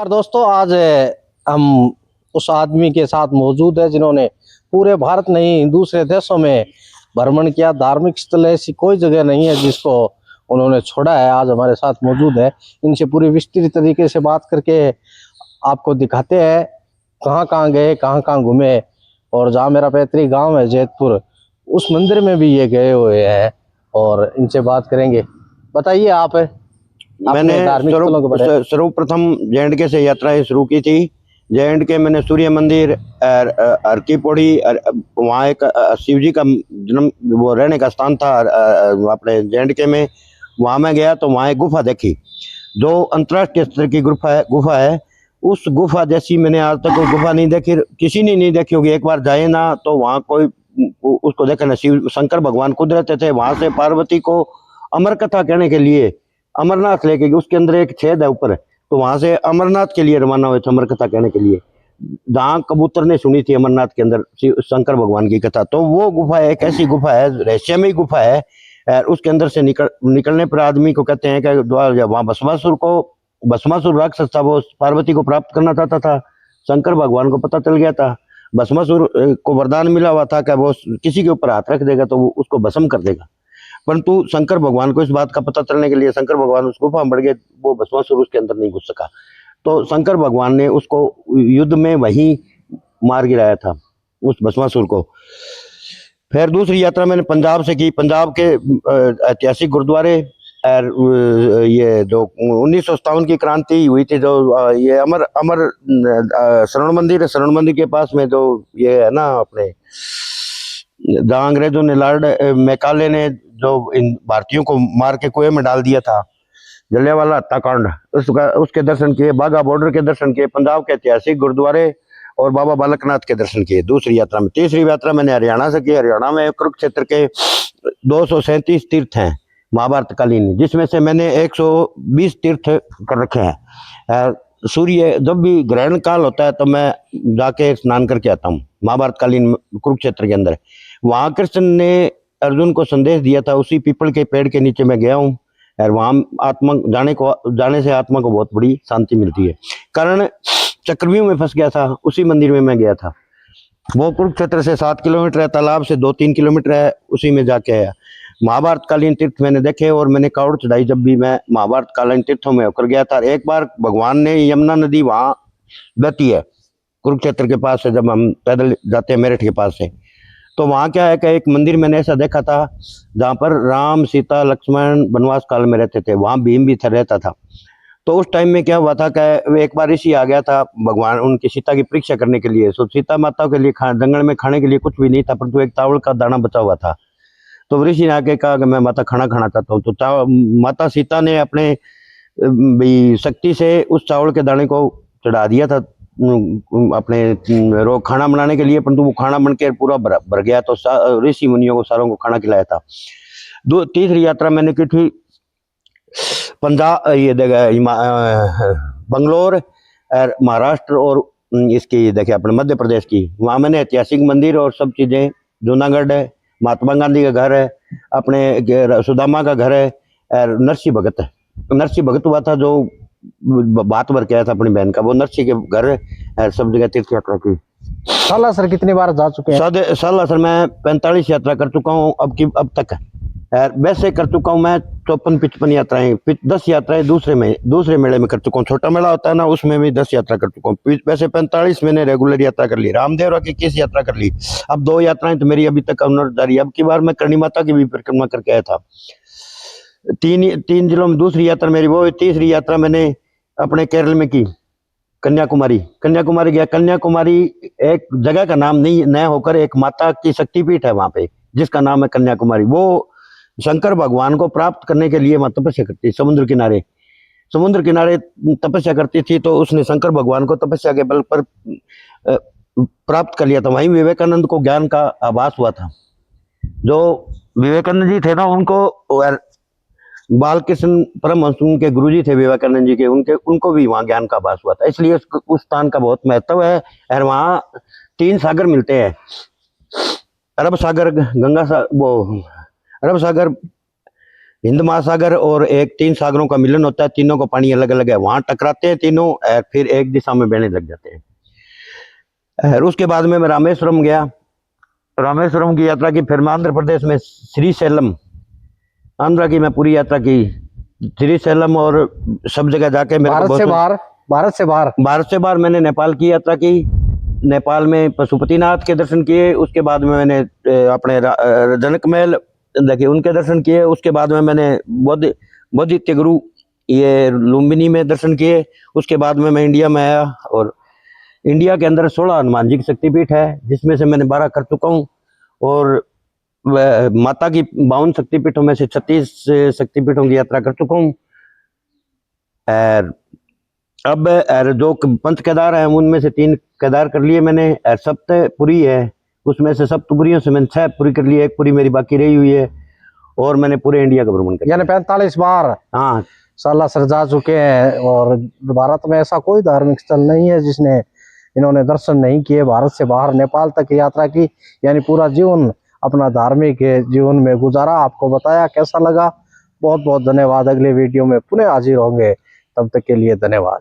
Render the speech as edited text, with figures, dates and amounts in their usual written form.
यार दोस्तों, आज हम उस आदमी के साथ मौजूद है जिन्होंने पूरे भारत नहीं दूसरे देशों में भ्रमण किया। धार्मिक स्थल ऐसी कोई जगह नहीं है जिसको उन्होंने छोड़ा है। आज हमारे साथ मौजूद है। इनसे पूरी विस्तृत तरीके से बात करके आपको दिखाते हैं कहाँ कहाँ गए, कहाँ कहाँ घूमे। और जहाँ मेरा पैतृक गांव है जैतपुर, उस मंदिर में भी ये गए हुए हैं और इनसे बात करेंगे। बताइए आप मैंने धार्मिक स्थलों के बारे में। सर्वप्रथम JNK से यात्राएं शुरू की थी। JNK मैंने सूर्य मंदिर, हर की पौड़ी, वहाँ एक शिव जी का जन्म वो रहने का स्थान था अपने JNK में। वहाँ मैं गया तो वहाँ एक गुफा देखी जो अंतर्राष्ट्रीय स्तर की गुफा है। उस गुफा जैसी मैंने आज तक कोई गुफा नहीं देखी, किसी ने नहीं देखी होगी। एक बार जाए ना तो वहाँ कोई उसको देखे ना। शिव शंकर भगवान खुद रहते थे वहाँ से। पार्वती को अमर कथा कहने के लिए अमरनाथ लेके गए। उसके अंदर एक छेद है ऊपर, तो वहां से अमरनाथ के लिए रवाना हुए थे अमर कथा कहने के लिए। जहाँ कबूतर ने सुनी थी अमरनाथ के अंदर शंकर भगवान की कथा। तो वो गुफा एक ऐसी गुफा है, रहस्यमयी गुफा है। और उसके अंदर से निकलने पर आदमी को कहते हैं कि वहाँ भस्मासुर राक्षस था, वो पार्वती को प्राप्त करना चाहता था। शंकर भगवान को पता चल गया था। भस्मासुर को वरदान मिला हुआ था कि वो किसी के ऊपर हाथ रख देगा तो वो उसको भस्म कर देगा। परंतु शंकर भगवान को इस बात का पता चलने के लिए शंकर भगवान उस गुफा में बढ़ गए। वो भस्मासुर उसके अंदर नहीं घुस सका, तो शंकर भगवान ने उसको युद्ध में वहीं मार गिराया था, उस भस्मासुर को। फिर दूसरी यात्रा मैंने पंजाब से की। पंजाब के ऐतिहासिक गुरुद्वारे और ये जो 1957 की क्रांति हुई थी, जो ये अमर अमर शरण मंदिर है। शरण मंदिर के पास में जो ये है ना अपने, जहाँ अंग्रेजों ने लॉर्ड मैकाले ने जो इन भारतीयों को मार के कुएं में डाल दिया था, जलियांवाला हत्याकांड, उसके दर्शन किए। बाघा बॉर्डर के दर्शन किए। पंजाब के ऐतिहासिक गुरुद्वारे और बाबा बालकनाथ के दर्शन किए दूसरी यात्रा में। तीसरी यात्रा मैंने हरियाणा से की। हरियाणा में कुरुक्षेत्र के 237 तीर्थ हैं महाभारत कालीन, जिसमें से मैंने 120 तीर्थ कर रखे हैं। सूर्य जब भी ग्रहण काल होता है तो मैं जाके स्नान करके आता हूँ महाभारत कालीन कुरुक्षेत्र के अंदर। वहाँ कृष्ण ने अर्जुन को संदेश दिया था, उसी पीपल के पेड़ के नीचे मैं गया हूँ। और वहाँ आत्मा जाने से आत्मा को बहुत बड़ी शांति मिलती है। कारण चक्रव्यूह में फंस गया था, उसी मंदिर में मैं गया था। वो कुरुक्षेत्र से 7 किलोमीटर है, तालाब से 2-3 किलोमीटर है, उसी में जाके आया। महाभारत कालीन तीर्थ मैंने देखे और मैंने कावड़ चढ़ाई जब भी मैं महाभारत कालीन तीर्थों में होकर गया था। एक बार भगवान ने यमुना नदी वहाँ बहती है कुरुक्षेत्र के पास से, जब हम पैदल जाते हैं मेरठ के पास से, तो वहाँ क्या है कि एक मंदिर मैंने ऐसा देखा था जहाँ पर राम सीता लक्ष्मण वनवास काल में रहते थे। वहाँ भीम भी रहता था। तो उस टाइम में क्या हुआ था कि एक बार ऋषि आ गया था भगवान उनकी सीता की परीक्षा करने के लिए। तो सीता माता के लिए जंगल में खाने के लिए कुछ भी नहीं था, परंतु एक चावल का दाना बचा हुआ था। तो ऋषि ने आके कहा कि मैं माता खाना खाना चाहता हूँ। तो माता सीता ने अपने शक्ति से उस चावल के दाने को चढ़ा दिया था अपने रोज खाना बनाने के लिए, परंतु वो खाना बन के पूरा भर गया। तो ऋषि मुनियों को सारों को खाना खिलाया था। तीसरी यात्रा मैंने की थी पंजाब, ये बंगलोर और महाराष्ट्र और इसकी देखिए अपने मध्य प्रदेश की। वहाँ मैंने ऐतिहासिक मंदिर और सब चीजें, जूनागढ़ है, महात्मा गांधी का घर है, अपने सुदामा का घर है, और नरसिंह भगत है। नरसिंह भगत हुआ था जो बात भर के आया था अपनी बहन का, वो नरसिंह के घर सब जगह तीर्थ यात्रा की। साला सर कितनी बार जा चुके हैं? साला सर मैं 45 यात्रा कर चुका हूँ अब तक। वैसे कर चुका हूँ मैं 54-55 यात्राएं। 10 यात्राएं दूसरे मेले में कर चुका हूँ। छोटा मेला होता है ना, उसमें भी 10 यात्रा कर चुका हूँ। वैसे 45 मैंने रेगुलर यात्रा कर ली। रामदेवरा की 21 यात्रा कर ली। अब 2 यात्राएं तो मेरी अभी तक अनवर जारी। अब की बार मैं करणी माता की भी परिक्रमा करके आया था। 3 जिलों में दूसरी यात्रा मेरी वो। तीसरी यात्रा मैंने अपने केरल में की, कन्याकुमारी गया। कन्याकुमारी एक जगह का नाम नहीं न होकर एक माता की शक्तिपीठ है वहां पे, जिसका नाम है कन्याकुमारी। वो शंकर भगवान को प्राप्त करने के लिए मां तपस्या करती, समुद्र किनारे तपस्या करती थी। तो उसने शंकर भगवान को तपस्या के बल पर प्राप्त कर लिया था। वहीं विवेकानंद को ज्ञान का आभास हुआ था। जो विवेकानंद जी थे ना, उनको बालकृष्ण परमहंस उनके गुरुजी थे विवेकानंद जी के, उनको भी वहाँ ज्ञान का आभास हुआ था। इसलिए उस स्थान का बहुत महत्व है। और वहाँ 3 सागर मिलते हैं, अरब सागर, अरब सागर, हिंद महासागर और एक 3 सागरों का मिलन होता है, तीनों का पानी अलग अलग है, वहां टकराते हैं तीनों और फिर एक दिशा में बहने लग जाते हैं। और उसके बाद में मैं रामेश्वरम गया, रामेश्वरम की यात्रा की, फिर मैं आंध्र प्रदेश में श्रीशैलम, आंध्रा की मैं पूरी यात्रा की, श्रीशैलम और सब जगह जाके मेरे को भारत से बहुत, बाहर, भारत से बाहर, भारत से बाहर मैंने नेपाल की यात्रा की, नेपाल में पशुपतिनाथ के दर्शन किए, उसके बाद में मैंने अपने जनक महल देखिए उनके दर्शन किए, उसके बाद में मैंने बोधित्य गुरु ये लुम्बिनी में दर्शन किए, उसके बाद में मैं इंडिया में आया और इंडिया के अंदर 16 हनुमान जी की शक्तिपीठ है जिसमें से मैंने 12 कर चुका हूँ और माता की 52 शक्तिपीठों में से 36 शक्तिपीठों की यात्रा कर चुका हूँ। और अब जो पंच केदार है उनमें से 3 केदार कर लिए मैंने, और सप्तपुरी है उसमें से सप्तपुरियों से मैंने 6 पूरी कर ली, 1 पूरी मेरी बाकी रही हुई है और मैंने पूरे इंडिया का भ्रमण किया, यानी 45 बार हाँ साला सर जा चुके हैं। और भारत में ऐसा कोई धार्मिक स्थल नहीं है जिसने इन्होंने दर्शन नहीं किए। भारत से बाहर नेपाल तक यात्रा की, यानी पूरा जीवन अपना धार्मिक जीवन में गुजारा। आपको बताया, कैसा लगा? बहुत बहुत धन्यवाद। अगले वीडियो में पुनः हाजिर होंगे, तब तक के लिए धन्यवाद।